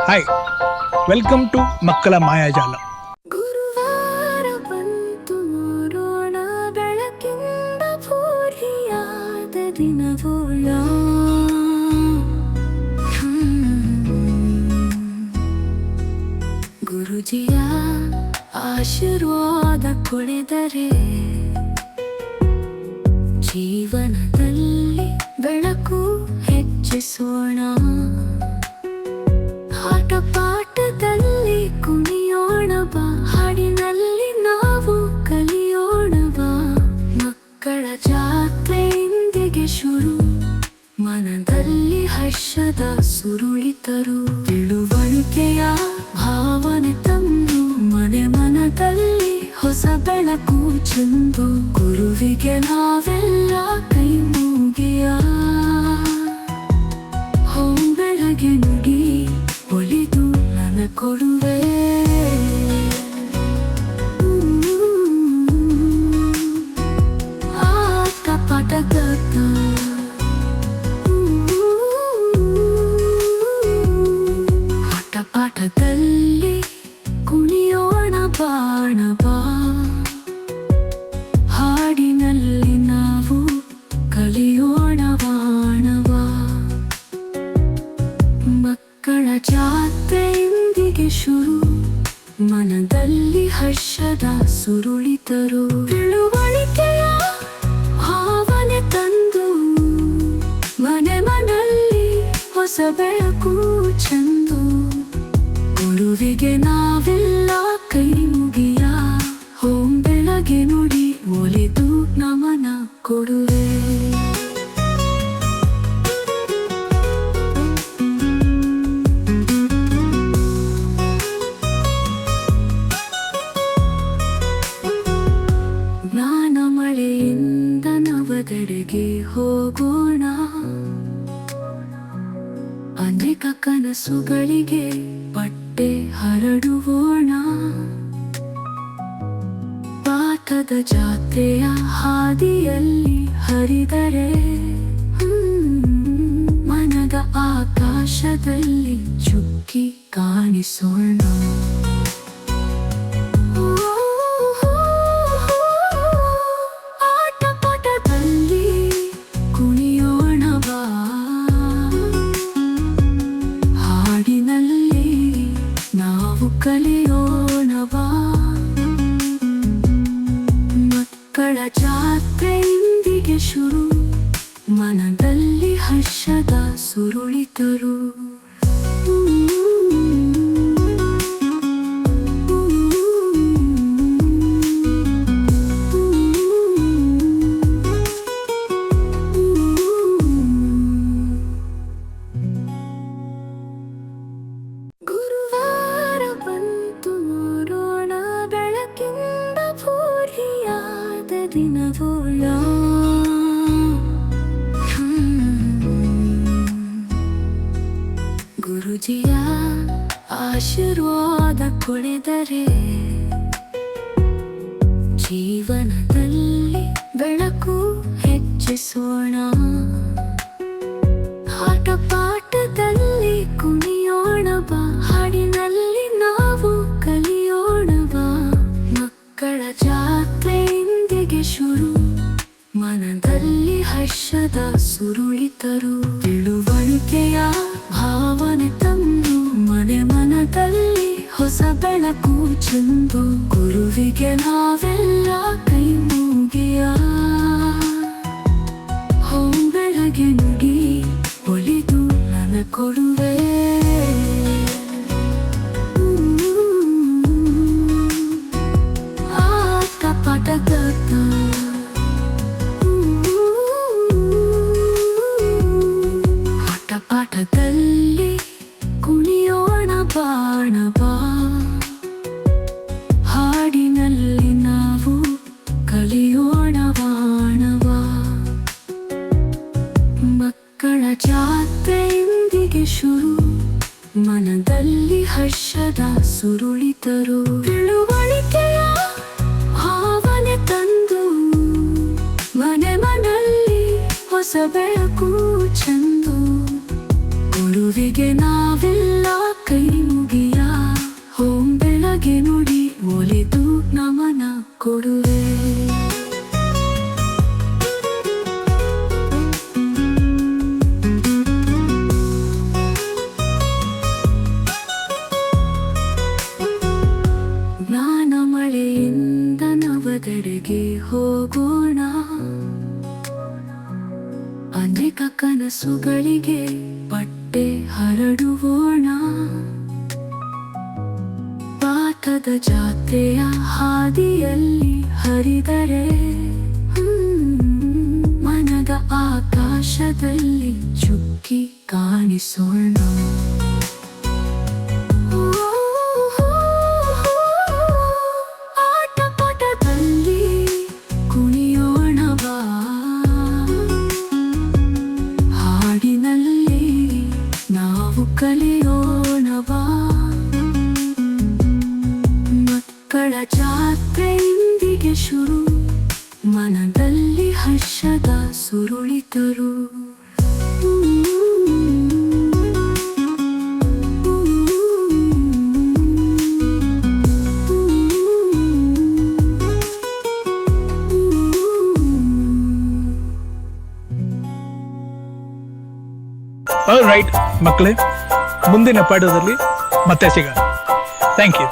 Hi, welcome to ಮಕ್ಕಳ ಮಾಯಾಜಾಲ. ಗುರುವಾರ ಬಂತು ನೋಡೋಣ, ಬೆಳಕಿಂದ ಭೂರಿಯಾದ ದಿನವೋಳ. ಗುರುಜಿಯ ಆಶೀರ್ವಾದ ಕೊಳೆದರೆ ಜೀವನದಲ್ಲಿ ಬೆಳಕು ಹೆಚ್ಚಿಸೋಣ. ಆಟ ಪಾಠದಲ್ಲಿ ಕುಣಿಯೋಣ ಬಾ, ಹಾಡಿನಲ್ಲಿ ನಾವು ಕಲಿಯೋಣ ಬಾ. ಮಕ್ಕಳ ಜಾತ್ರೆ ಇಂದಿಗೆ ಶುರು, ಮನದಲ್ಲಿ ಹರ್ಷದ ಸುರುಳಿತರು. ತಿಳುವಳಿಕೆಯ ಭಾವನೆ ತಂದು ಮನೆ ಮನದಲ್ಲಿ ಹೊಸ ಬೆಳಕು ಚೆಂದು. ಗುರುವಿಗೆ ನಾವೆಲ್ಲ ಕೈ ಮುಗಿಯ, ಬೆಳಗ್ಗೆ ನುಡಿ ಒಲಿದು ನನ್ನ ಕೊಡುವೆ. ಆಟ ಪಾಠದ ಆಟ ಪಾಠದಲ್ಲಿ ಕುಣಿಯೋಣ ಬಾಣ ಬಾ, ಹಾಡಿನಲ್ಲಿ ನಾವು ಕಲಿಯೋಣ ಬಾಣವಾ. ಮಕ್ಕಳ ಜಾತ್ರೆ ಇಂದಿಗೆ ಶುರು, ಮನದಲ್ಲಿ ಹರ್ಷದ ಸುರುಳಿತರು. ತಿಳುವಳಿಕೆಯ ಭಾವನೆ ತಂದು ಮನೆ ಮನಲ್ಲಿ ಹೊಸ ಬೆಳಕು ಚೆಂದು. ಗುರುವಿಗೆ ನಾವೆಲ್ಲ ಕೈ ಮುಗಿಯ, ಬೆಳಗ್ಗೆ ನುಡಿ ಒಲಿದು ನಮನ ಕೊಡುವೆ. ಜ್ಞಾನ ಮಳೆಯಿಂದ ನವದೆಡೆಗೆ ಹೋಗೋಣ, ಅನೇಕ ಕನಸುಗಳಿಗೆ ಬಟ್ಟೆ ಹರಡುವೋಣ. ಪಾಠದ ಜಾತ್ರೆಯ ಹಾದಿಯಲ್ಲಿ ಹರಿದರೆ ಮನದ ಆಕಾಶದಲ್ಲಿ ಚುಕ್ಕಿ ಕಾಣಿಸೋಣ. ಆಟ ಪಾಠದಲ್ಲಿ ಕುಣಿಯೋಣ ಬಾ, ಹಾಡಿನಲ್ಲಿ ನಾವು ಕಲಿಯೋಣ ಬಾ. ಮಕ್ಕಳ ಜಾತ್ರೆ ಇಂದಿಗೆ ಶುರು, ಮನದಲ್ಲಿ ಹರ್ಷದ ಸುರುಳಿತರು. ಗುರುವಾರ ಬಂತು ನೋಡೋಣ, ಬೆಳಕಿಂದ ಭೂರಿಯಾದ ದಿನವೋಳ. ಗುರುಜಿಯ ಆಶೀರ್ವಾದ ಕೊಳೆದರೆ ಜೀವನದಲ್ಲಿ ಬೆಳಕು ಹೆಚ್ಚಿಸೋಣ. ಆಟ ಪಾಠದಲ್ಲಿ ಕುಣಿಯೋಣ ಬಾ, ಹಾಡಿನಲ್ಲಿ ನಾವು ಕಲಿಯೋಣ ಬಾ. ಮಕ್ಕಳ ಜಾತ್ರೆ ಇಂದಿಗೆ ಶುರು, ಮನದಲ್ಲಿ ಹರ್ಷದ ಸುರುಳಿತರು. ತಿಳುವಳಿಕೆಯ ಭಾವನೆ ತಂದು ಮನೆ ಮನದಲ್ಲಿ ಹೊಸ ಬೆಳಕು ಚೆಂದು. ಗುರುವಿಗೆ ನಾವೆಲ್ಲ ಕೈ ಮುಗಿಯ, ಬೆಳಗ್ಗೆ ನುಡಿ ಒಲಿದು ನನ್ನ ಕೊಡುವೆ. ಆಟ ಪಾಠದ ಆಟ ಪಾಠದಲ್ಲಿ ಕುಣಿಯೋಣ ಬಾಣ ಬಾ, ಹಾಡಿನಲ್ಲಿ ನಾವು ಕಲಿಯೋಣ ಬಾಣವಾ. ಮಕ್ಕಳ ಜಾತ್ರೆ ಇಂದಿಗೆ ಶುರು, ಮನದಲ್ಲಿ ಹರ್ಷದ ಸುರುಳಿತರು. ತಿಳುವಳಿಕೆಯ ಭಾವನೆ ತಂದು ಮನೆ ಮನಲ್ಲಿ ಹೊಸ ಬೆಳಕು ಚೆಂದು. ಗುರುವಿಗೆ ನಾವೆಲ್ಲ ಕೈ ಮುಗಿಯ ಹೋಂ ಬೆಳಗ್ಗೆ ನುಡಿ ಒಲಿದು ನಮನ ಕೊಡುವೆ. ಜ್ಞಾನ ಮಳೆಯಿಂದ ನವದೆಡೆಗೆ ಹೋಗೋಣ, ಅನೇಕ ಕನಸುಗಳಿಗೆ ಪಟ್ಟೆ ಹರಡುವೋಣ. ಪಾಠದ ಜಾತ್ರೆಯ ಹಾದಿಯಲ್ಲಿ ಹರಿದರೆ ಮನದ ಆಕಾಶದಲ್ಲಿ ಚುಕ್ಕಿ ಕಾಣಿಸೋಣ. ಆಟ ಪಾಠದಲ್ಲಿ ಕುಣಿಯೋಣವಾ, ಹಾಡಿನಲ್ಲಿ ನಾವು ಕಲಿಯೋಣವಾ. ಮಕ್ಕಳ ಜಾತ್ರೆ ಇಂದಿಗೆ ಶುರು, ಮನದಲ್ಲಿ ಹರ್ಷದ ಸುರುಳಿತರು. ಆಲ್ ರೈಟ್ ಮಕ್ಕಳೇ, ಮುಂದಿನ ಪಾಠದಲ್ಲಿ ಮತ್ತೆ ಸಿಗೋಣ. Thank you.